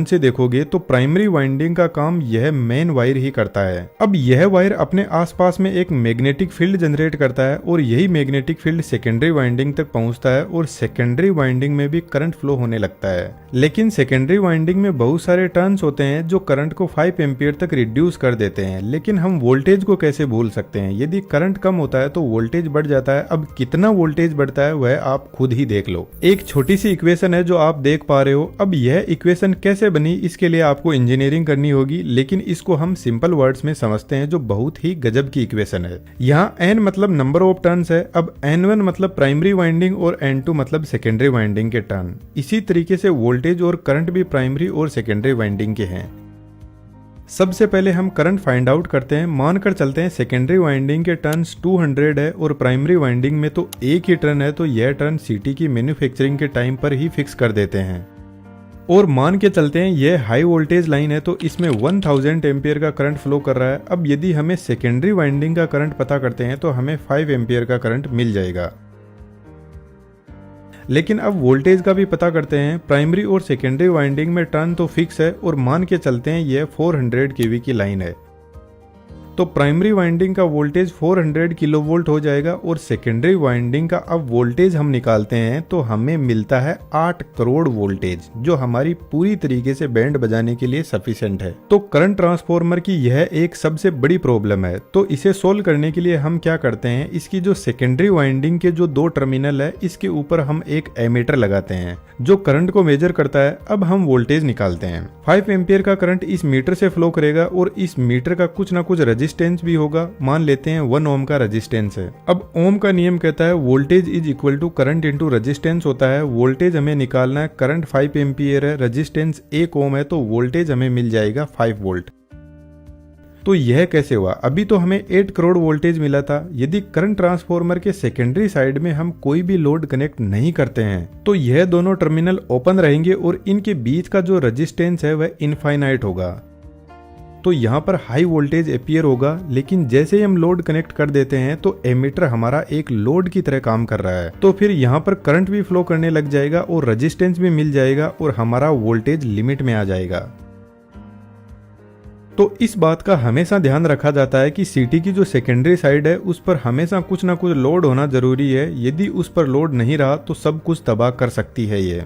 से देखोगे तो प्राइमरी वाइंडिंग का काम यह मेन वायर ही करता है। अब यह वायर अपने आसपास में एक मैग्नेटिक फील्ड जनरेट करता है और यही मैग्नेटिक फील्ड सेकेंडरी वाइंडिंग तक पहुंचता है और सेकेंडरी वाइंडिंग में भी करंट फ्लो होने लगता है। लेकिन सेकेंडरी वाइंडिंग में बहुत सारे टर्न्स होते हैं जो करंट को 5 एम्पियर तक रिड्यूस कर देते हैं। लेकिन हम वोल्टेज को कैसे भूल सकते हैं? यदि करंट कम होता है तो वोल्टेज बढ़ जाता है। अब कितना वोल्टेज बढ़ता है वह आप खुद ही देख लो। एक छोटी सी इक्वेशन है जो आप देख पा रहे हो। अब यह इक्वेशन कैसे बनी, इसके लिए आपको इंजीनियरिंग करनी होगी, लेकिन इसको हम सिंपल वर्ड्स में समझते हैं जो बहुत ही गजब की इक्वेशन है। यहाँ n मतलब नंबर ऑफ टर्न्स है। अब N1 मतलब प्राइमरी वाइंडिंग और N2 मतलब सेकेंडरी वाइंडिंग के टर्न। इसी तरीके से वोल्टेज और करंट भी प्राइमरी और सेकेंडरी वाइंडिंग के हैं। सबसे पहले हम करंट फाइंड आउट करते हैं। मानकर चलते हैं सेकेंडरी वाइंडिंग के टर्न्स 200 है और प्राइमरी वाइंडिंग में तो एक ही टर्न है, तो यह टर्न सीटी की मैन्युफैक्चरिंग के टाइम पर ही फिक्स कर देते हैं। और मान के चलते हैं यह हाई वोल्टेज लाइन है तो इसमें 1000 एम्पियर का करंट फ्लो कर रहा है। अब यदि हमें सेकेंडरी वाइंडिंग का करंट पता करते हैं तो हमें 5 एम्पियर का करंट मिल जाएगा। लेकिन अब वोल्टेज का भी पता करते हैं। प्राइमरी और सेकेंडरी वाइंडिंग में टर्न तो फिक्स है और मान के चलते हैं यह 400 केवी की लाइन है, तो प्राइमरी वाइंडिंग का वोल्टेज 400 किलोवोल्ट हो जाएगा और सेकेंडरी वाइंडिंग का अब वोल्टेज हम निकालते हैं तो हमें मिलता है 8 करोड़ वोल्टेज, जो हमारी पूरी तरीके से बैंड बजाने के लिए सफिशिएंट है। तो करंट ट्रांसफार्मर की यह एक सबसे बड़ी प्रॉब्लम है। तो इसे सोल्व करने के लिए हम क्या करते हैं, इसकी जो सेकेंडरी वाइंडिंग के जो 2 टर्मिनल है इसके ऊपर हम एक एमीटर लगाते हैं जो करंट को मेजर करता है। अब हम वोल्टेज निकालते हैं। 5 एम्पियर का करंट इस मीटर से फ्लो करेगा और इस मीटर का कुछ ना कुछ रेजिस्टेंस भी होगा। मान लेते हैं 1 ओम का रेजिस्टेंस है। अब ओम का नियम कहता है voltage is equal to current into resistance होता है। वोल्टेज हमें निकालना है, करंट 5 एम्पियर है, रेजिस्टेंस 1 ओम है, तो वोल्टेज हमें मिल जाएगा 5 वोल्ट। तो यह कैसे हुआ? अभी तो हमें 8 करोड़ वोल्टेज मिला था। यदि करंट ट्रांसफार्मर के सेकेंडरी साइड में हम कोई भी लोड कनेक्ट नहीं करते हैं तो यह दोनों टर्मिनल ओपन रहेंगे और इनके बीच का जो रेजिस्टेंस है वह इनफाइनाइट होगा। तो यहाँ पर हाई वोल्टेज अपीयर होगा। लेकिन जैसे ही हम लोड कनेक्ट कर देते हैं तो एमीटर हमारा एक लोड की तरह काम कर रहा है, तो फिर यहाँ पर करंट भी फ्लो करने लग जाएगा और रेजिस्टेंस भी मिल जाएगा और हमारा वोल्टेज लिमिट में आ जाएगा। तो इस बात का हमेशा ध्यान रखा जाता है कि सीटी की जो सेकेंडरी साइड है उस पर हमेशा कुछ ना कुछ लोड होना जरूरी है। यदि उस पर लोड नहीं रहा तो सब कुछ तबाह कर सकती है ये।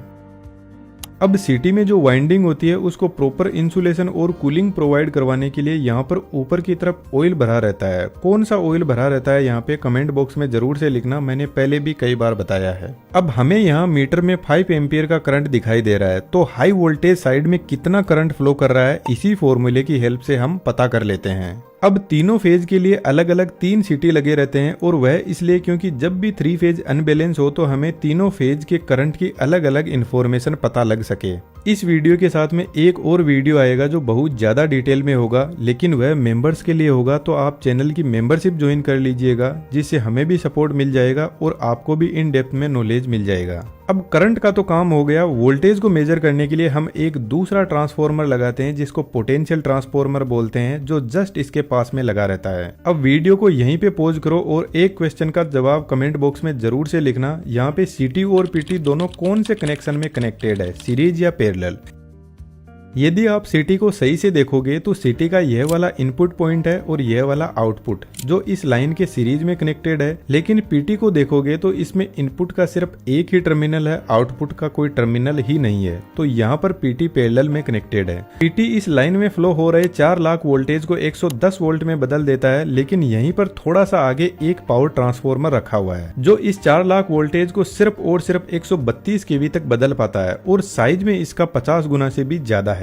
अब सीटी में जो वाइंडिंग होती है उसको प्रॉपर इंसुलेशन और कूलिंग प्रोवाइड करवाने के लिए यहाँ पर ऊपर की तरफ ऑयल भरा रहता है। कौन सा ऑयल भरा रहता है यहाँ पे कमेंट बॉक्स में जरूर से लिखना, मैंने पहले भी कई बार बताया है। अब हमें यहाँ मीटर में 5 एम्पियर का करंट दिखाई दे रहा है, तो हाई वोल्टेज साइड में कितना करंट फ्लो कर रहा है इसी फॉर्मूले की हेल्प से हम पता कर लेते हैं। अब तीनों फेज के लिए अलग अलग 3 सीटी लगे रहते हैं और वह इसलिए क्योंकि जब भी 3 फेज अनबैलेंस हो तो हमें तीनों फेज के करंट की अलग अलग इंफॉर्मेशन पता लग सके। इस वीडियो के साथ में एक और वीडियो आएगा जो बहुत ज्यादा डिटेल में होगा, लेकिन वह मेंबर्स के लिए होगा। तो आप चैनल की मेंबरशिप ज्वाइन कर लीजिएगा, जिससे हमें भी सपोर्ट मिल जाएगा और आपको भी इन डेप्थ में नॉलेज मिल जाएगा। अब करंट का तो काम हो गया। वोल्टेज को मेजर करने के लिए हम एक दूसरा ट्रांसफार्मर लगाते हैं जिसको पोटेंशियल ट्रांसफार्मर बोलते हैं, जो जस्ट इसके पास में लगा रहता है। अब वीडियो को यहीं पे पॉज करो और एक क्वेश्चन का जवाब कमेंट बॉक्स में जरूर से लिखना। यहाँ पे सीटी और पीटी दोनों कौन से कनेक्शन में कनेक्टेड है, सीरीज या पैरेलल? यदि आप सीटी को सही से देखोगे तो सीटी का यह वाला इनपुट पॉइंट है और यह वाला आउटपुट जो इस लाइन के सीरीज में कनेक्टेड है। लेकिन पीटी को देखोगे तो इसमें इनपुट का सिर्फ एक ही टर्मिनल है, आउटपुट का कोई टर्मिनल ही नहीं है। तो यहाँ पर पीटी पैरेलल में कनेक्टेड है। पीटी इस लाइन में फ्लो हो रहे 4 लाख वोल्टेज को 110 वोल्ट में बदल देता है। लेकिन यहीं पर थोड़ा सा आगे एक पावर ट्रांसफार्मर रखा हुआ है जो इस 4 लाख वोल्टेज को सिर्फ और सिर्फ 132 केवी तक बदल पाता है और साइज में इसका 50 गुना से भी ज्यादा है।